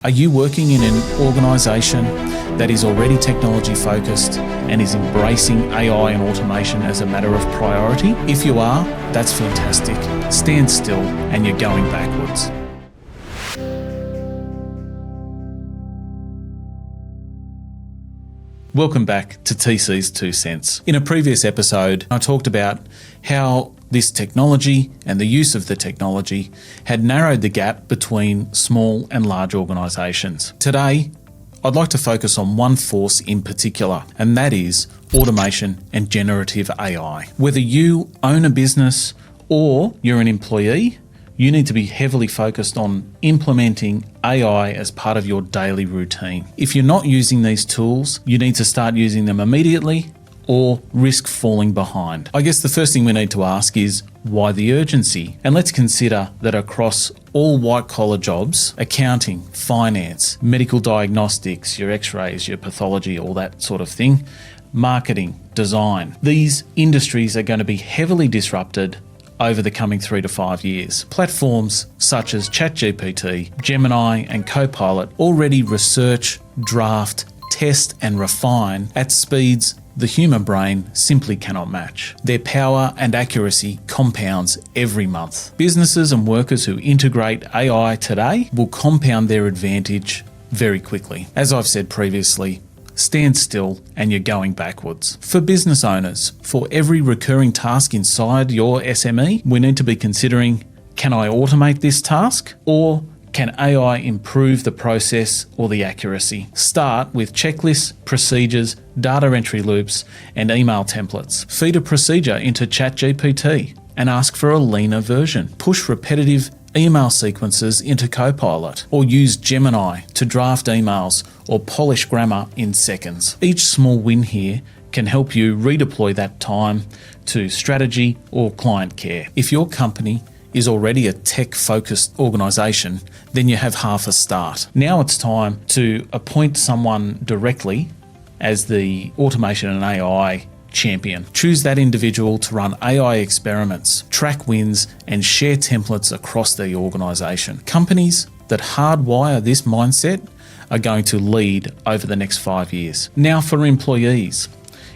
Are you working in an organisation that is already technology focused and is embracing AI and automation as a matter of priority? If you are, that's fantastic. Stand still and you're going backwards. Welcome back to TC's 2 Cents. In a previous episode, I talked about how this technology and the use of the technology had narrowed the gap between small and large organisations. Today, I'd like to focus on one force in particular, and that is automation and generative AI. Whether you own a business or you're an employee, you need to be heavily focused on implementing AI as part of your daily routine. If you're not using these tools, you need to start using them immediately or risk falling behind. I guess the first thing we need to ask is, why the urgency? And let's consider that across all white-collar jobs, accounting, finance, medical diagnostics, your x-rays, your pathology, all that sort of thing, marketing, design, these industries are going to be heavily disrupted over the coming 3 to 5 years. Platforms such as ChatGPT, Gemini and Copilot already research, draft, test and refine at speeds the human brain simply cannot match. Their power and accuracy compounds every month. Businesses and workers who integrate AI today will compound their advantage very quickly. As I've said previously, stand still and you're going backwards. For business owners, for every recurring task inside your SME, we need to be considering, can I automate this task? Or can AI improve the process or the accuracy? Start with checklists, procedures, data entry loops, and email templates. Feed a procedure into ChatGPT and ask for a leaner version. Push repetitive email sequences into Copilot, or use Gemini to draft emails or polish grammar in seconds. Each small win here can help you redeploy that time to strategy or client care. If your company is already a tech-focused organisation, then you have half a start. Now it's time to appoint someone directly as the automation and AI champion. Choose that individual to run AI experiments, track wins, and share templates across the organisation. Companies that hardwire this mindset are going to lead over the next 5 years. Now for employees.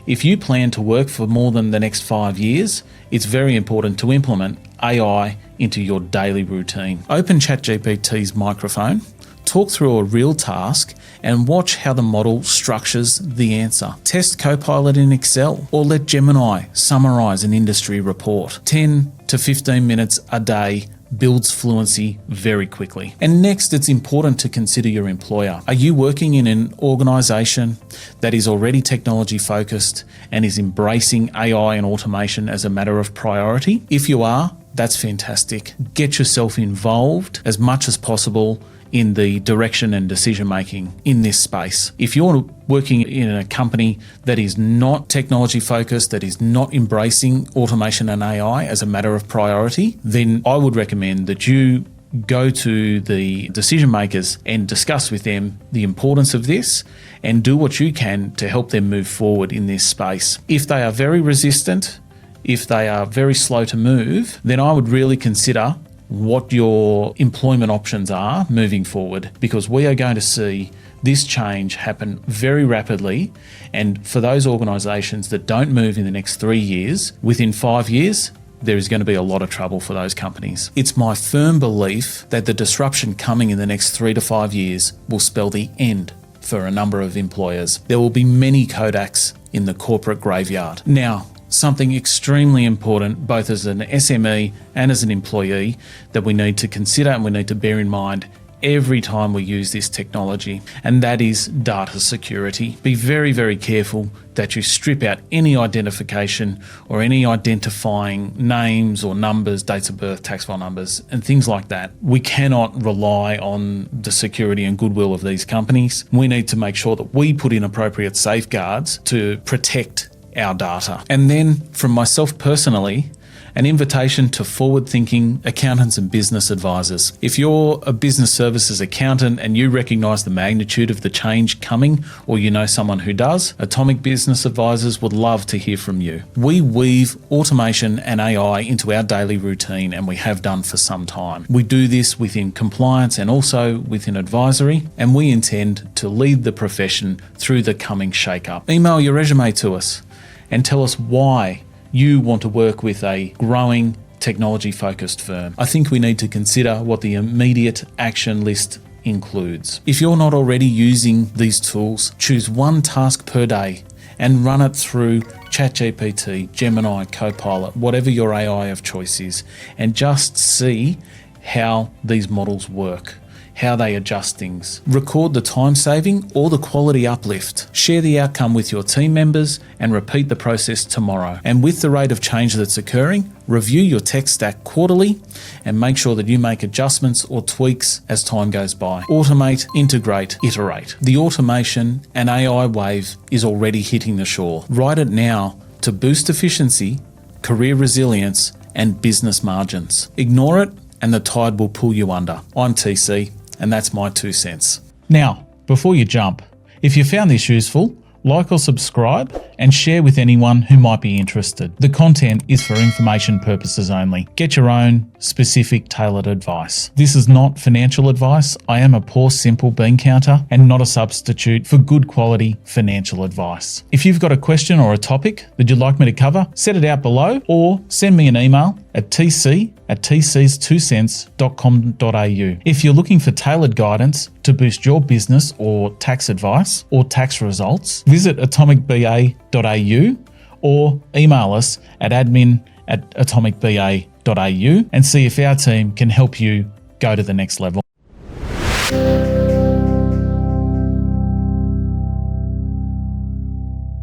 If you plan to work for more than the next 5 years, it's very important to implement AI into your daily routine. Open ChatGPT's microphone, talk through a real task, and watch how the model structures the answer. Test Copilot in Excel, or let Gemini summarize an industry report. 10 to 15 minutes a day builds fluency very quickly. And next, it's important to consider your employer. Are you working in an organisation that is already technology focused and is embracing AI and automation as a matter of priority? If you are, that's fantastic. Get yourself involved as much as possible in the direction and decision making in this space. If you're working in a company that is not technology focused, that is not embracing automation and AI as a matter of priority, then I would recommend that you go to the decision makers and discuss with them the importance of this and do what you can to help them move forward in this space. If they are very resistant, if they are very slow to move, then I would really consider what your employment options are moving forward, because we are going to see this change happen very rapidly. And for those organisations that don't move in the next 3 years, within 5 years, there is going to be a lot of trouble for those companies. It's my firm belief that the disruption coming in the next 3 to 5 years will spell the end for a number of employers. There will be many Kodaks in the corporate graveyard. Now, something extremely important, both as an SME and as an employee, that we need to consider and we need to bear in mind every time we use this technology, and that is data security. Be very, very careful that you strip out any identification or any identifying names or numbers, dates of birth, tax file numbers, and things like that. We cannot rely on the security and goodwill of these companies. We need to make sure that we put in appropriate safeguards to protect our data. And then from myself personally, an invitation to forward-thinking accountants and business advisors. If you're a business services accountant and you recognise the magnitude of the change coming, or you know someone who does, Atomic Business Advisors would love to hear from you. We weave automation and AI into our daily routine, and we have done for some time. We do this within compliance and also within advisory, and we intend to lead the profession through the coming shake-up. Email your resume to us and tell us why you want to work with a growing technology-focused firm. I think we need to consider what the immediate action list includes. If you're not already using these tools, choose one task per day and run it through ChatGPT, Gemini, Copilot, whatever your AI of choice is, and just see how these models work, how they adjust things. Record the time saving or the quality uplift. Share the outcome with your team members and repeat the process tomorrow. And with the rate of change that's occurring, review your tech stack quarterly and make sure that you make adjustments or tweaks as time goes by. Automate, integrate, iterate. The automation and AI wave is already hitting the shore. Ride it now to boost efficiency, career resilience, and business margins. Ignore it and the tide will pull you under. I'm TC. And that's my 2 cents. Now, before you jump, if you found this useful, like or subscribe and share with anyone who might be interested. The content is for information purposes only. Get your own specific tailored advice. This is not financial advice. I am a poor, simple bean counter and not a substitute for good quality financial advice. If you've got a question or a topic that you'd like me to cover, set it out below or send me an email at tc@tcs2cents.com.au. If you're looking for tailored guidance to boost your business or tax advice or tax results, visit atomicba.au or email us at admin@atomicba.au and see if our team can help you go to the next level.